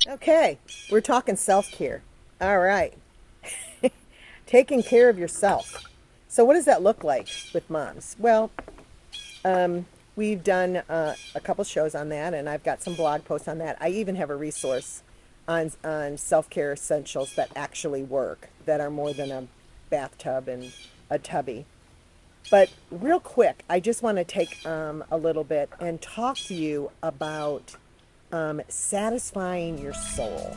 Okay, we're talking self-care. All right. Taking care of yourself. So what does that look like with moms? Well, we've done a couple shows on that, and I've got some blog posts on that. I even have a resource on self-care essentials that actually work, that are more than a bathtub and a tubby. But real quick, I just want to take a little bit and talk to you about satisfying your soul.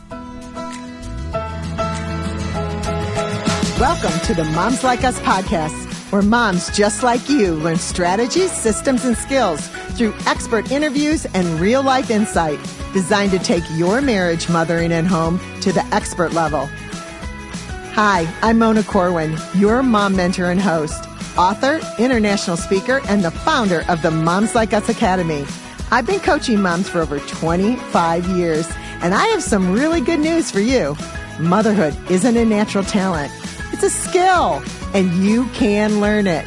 Welcome to the Moms Like Us podcast, where moms just like you learn strategies, systems, and skills through expert interviews and real-life insight designed to take your marriage, mothering, and home to the expert level. Hi, I'm Mona Corwin, your mom mentor and host, author, international speaker, and the founder of the Moms Like Us Academy. I've been coaching moms for over 25 years, and I have some really good news for you. Motherhood isn't a natural talent. It's a skill, and you can learn it.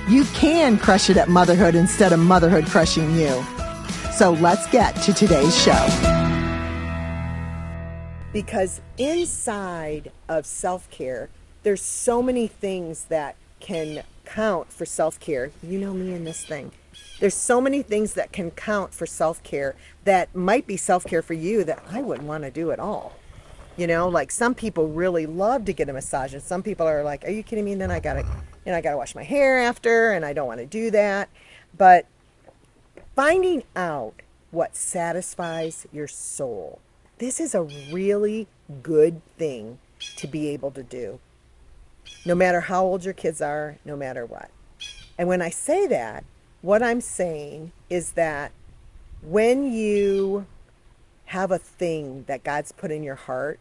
You can crush it at motherhood instead of motherhood crushing you. So let's get to today's show. Because inside of self-care, there's so many things that can count for self-care. You know me in this thing. There's so many things that can count for self-care that might be self-care for you that I wouldn't want to do at all. You know, like some people really love to get a massage, and some people are like, "Are you kidding me? And then I gotta wash my hair after, and I don't want to do that." But finding out what satisfies your soul, this is a really good thing to be able to do. No matter how old your kids are, no matter what. And when I say that, what I'm saying is that when you have a thing that God's put in your heart,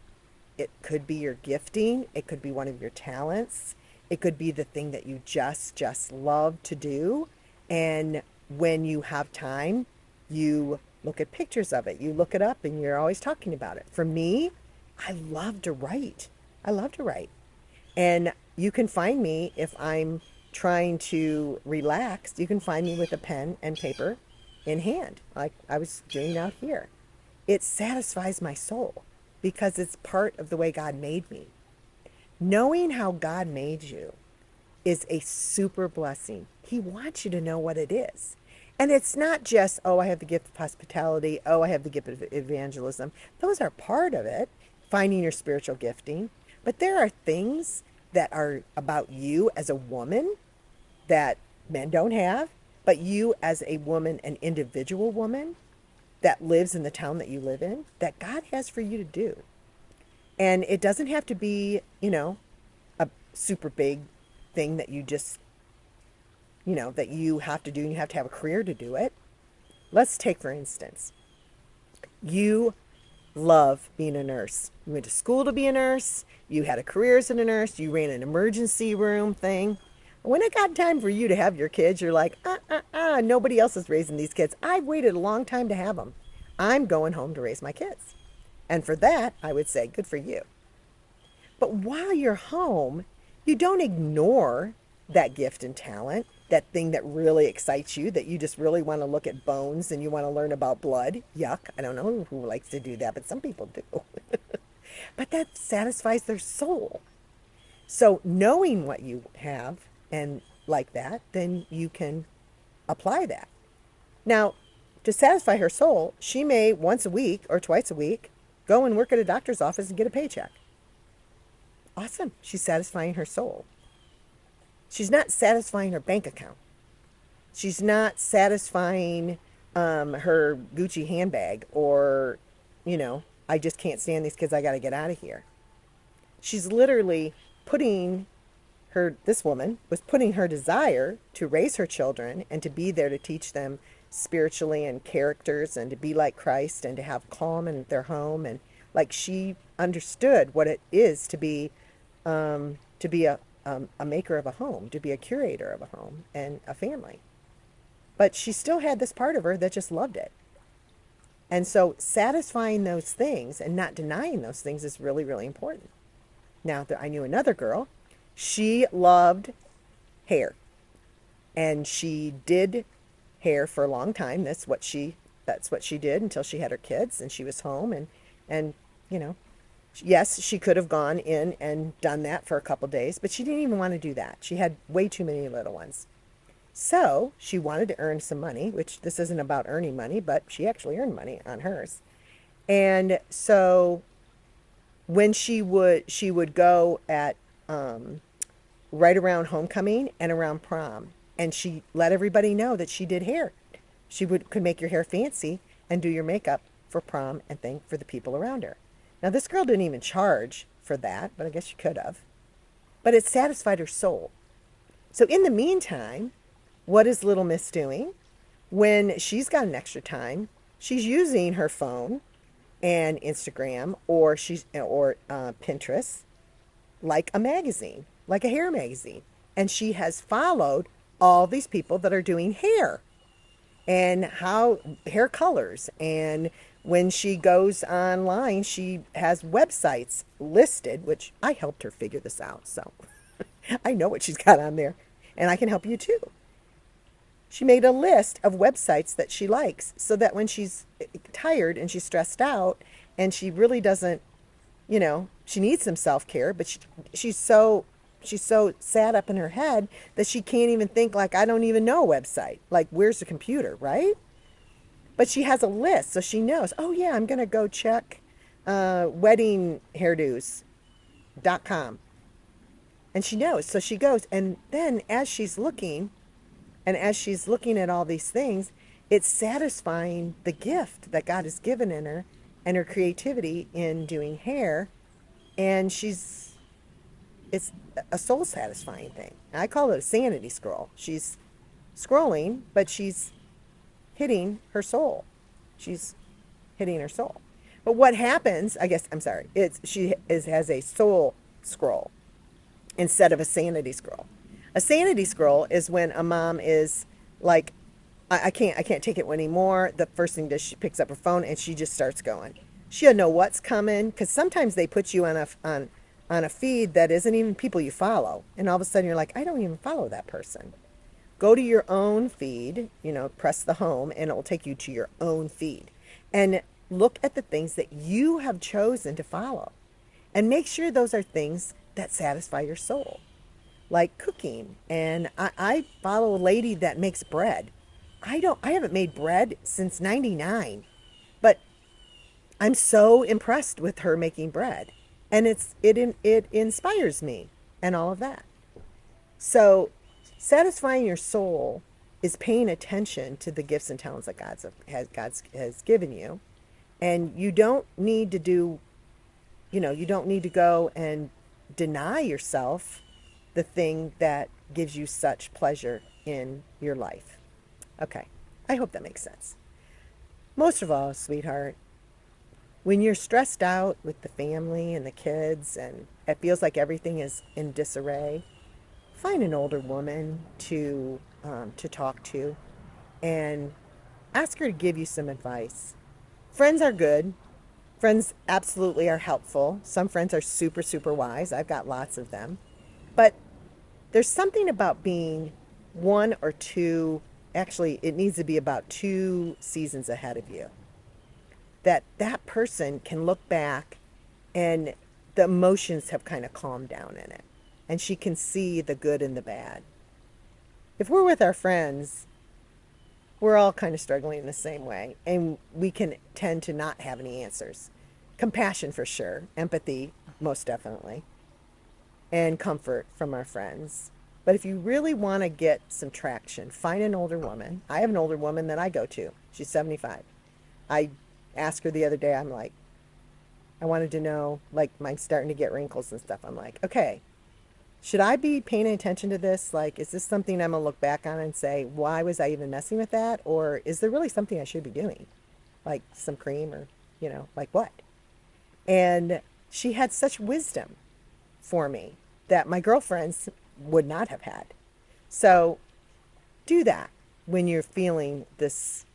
it could be your gifting, it could be one of your talents, it could be the thing that you just love to do. And when you have time, you look at pictures of it, you look it up, and you're always talking about it. For me, I love to write. And you can find me if I'm trying to relax. You can find me with a pen and paper in hand, like I was doing out here. It satisfies my soul because it's part of the way God made me. Knowing how God made you is a super blessing. He wants you to know what it is. And it's not just, oh, I have the gift of hospitality. Oh, I have the gift of evangelism. Those are part of it, finding your spiritual gifting. But there are things that are about you as a woman that men don't have, but you as a woman, an individual woman that lives in the town that you live in, that God has for you to do. And it doesn't have to be, a super big thing that you just, that you have to do, and you have to have a career to do it. Let's take, for instance, you love being a nurse. You went to school to be a nurse. You had a career as a nurse. You ran an emergency room thing. When it got time for you to have your kids, you're like, nobody else is raising these kids. I've waited a long time to have them. I'm going home to raise my kids. And for that, I would say, good for you. But while you're home, you don't ignore that gift and talent, that thing that really excites you, that you just really want to look at bones and you want to learn about blood. Yuck. I don't know who likes to do that, but some people do. But that satisfies their soul. So knowing what you have and like that, then you can apply that. Now, to satisfy her soul, she may once a week or twice a week go and work at a doctor's office and get a paycheck. Awesome. She's satisfying her soul. She's not satisfying her bank account. She's not satisfying her Gucci handbag or, I just can't stand these kids. I got to get out of here. She's literally this woman was putting her desire to raise her children and to be there to teach them spiritually and characters and to be like Christ and to have calm in their home. And like she understood what it is to be a maker of a home, to be a curator of a home and a family. But she still had this part of her that just loved it. And so satisfying those things and not denying those things is really, really important. Now, I knew another girl. She loved hair. And she did hair for a long time. That's what she did until she had her kids and she was home. And you know, yes, she could have gone in and done that for a couple days, but she didn't even want to do that. She had way too many little ones. So she wanted to earn some money, which this isn't about earning money, but she actually earned money on hers. And so when she would go at right around homecoming and around prom, and she let everybody know that she did hair. She could make your hair fancy and do your makeup for prom and thing for the people around her. Now this girl didn't even charge for that, but I guess she could have. But it satisfied her soul. So in the meantime, what is little Miss doing? When she's got an extra time, she's using her phone and Instagram or Pinterest like a magazine, like a hair magazine. And she has followed all these people that are doing hair and how hair colors. And when she goes online, she has websites listed, which I helped her figure this out. So I know what she's got on there, and I can help you too. She made a list of websites that she likes so that when she's tired and she's stressed out and she really doesn't, she needs some self-care, but she's so sad up in her head that she can't even think, like, I don't even know a website. Like, where's the computer, right? But she has a list, so she knows, oh yeah, I'm going to go check weddinghairdos.com. And she knows. So she goes, and then as she's looking at all these things, it's satisfying the gift that God has given in her and her creativity in doing hair. And it's a soul satisfying thing. I call it a sanity scroll. She's scrolling, but she's hitting her soul. She's hitting her soul. But what happens, I guess, I'm sorry, has a soul scroll instead of a sanity scroll. A sanity scroll is when a mom is like, I can't take it anymore. The first thing does, she picks up her phone and she just starts going. She doesn't know what's coming, because sometimes they put you on a feed that isn't even people you follow, and all of a sudden you're like, I don't even follow that person. Go to your own feed, press the home, and it will take you to your own feed, and look at the things that you have chosen to follow, and make sure those are things that satisfy your soul, like cooking. And I follow a lady that makes bread. I haven't made bread since '99, but I'm so impressed with her making bread, and it inspires me and all of that. So satisfying your soul is paying attention to the gifts and talents that God has given you, and you don't need to go and deny yourself the thing that gives you such pleasure in your life. Okay, I hope that makes sense. Most of all, sweetheart, when you're stressed out with the family and the kids and it feels like everything is in disarray, find an older woman to talk to and ask her to give you some advice. Friends are good. Friends absolutely are helpful. Some friends are super, super wise. I've got lots of them. But there's something about being one or two, actually, it needs to be about 2 seasons ahead of you, that person can look back and the emotions have kind of calmed down in it. And she can see the good and the bad. If we're with our friends, we're all kind of struggling in the same way. And we can tend to not have any answers. Compassion for sure. Empathy, most definitely. And comfort from our friends. But if you really want to get some traction, find an older woman. I have an older woman that I go to. She's 75. I asked her the other day, I'm like, I wanted to know, like, mine's starting to get wrinkles and stuff. I'm like, okay, should I be paying attention to this? Like, is this something I'm going to look back on and say, why was I even messing with that? Or is there really something I should be doing? Like some cream or, like what? And she had such wisdom for me that my girlfriends would not have had. So do that when you're feeling this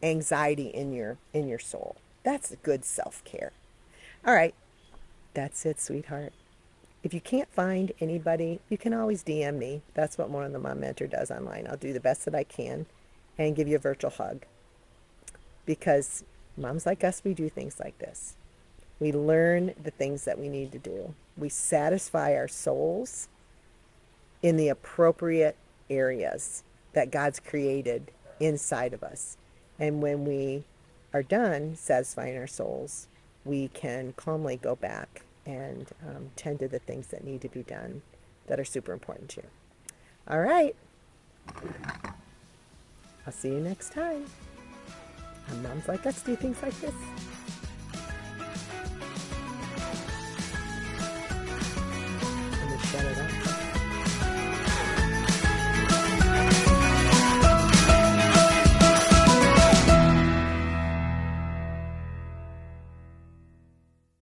anxiety in your soul. That's good self-care. All right. That's it, sweetheart. If you can't find anybody, you can always DM me. That's what one of the Mom Mentor does online. I'll do the best that I can and give you a virtual hug. Because moms like us, we do things like this. We learn the things that we need to do. We satisfy our souls in the appropriate areas that God's created inside of us. And when we are done satisfying our souls, we can calmly go back and tend to the things that need to be done that are super important to you. All right. I'll see you next time. And moms like us do things like this.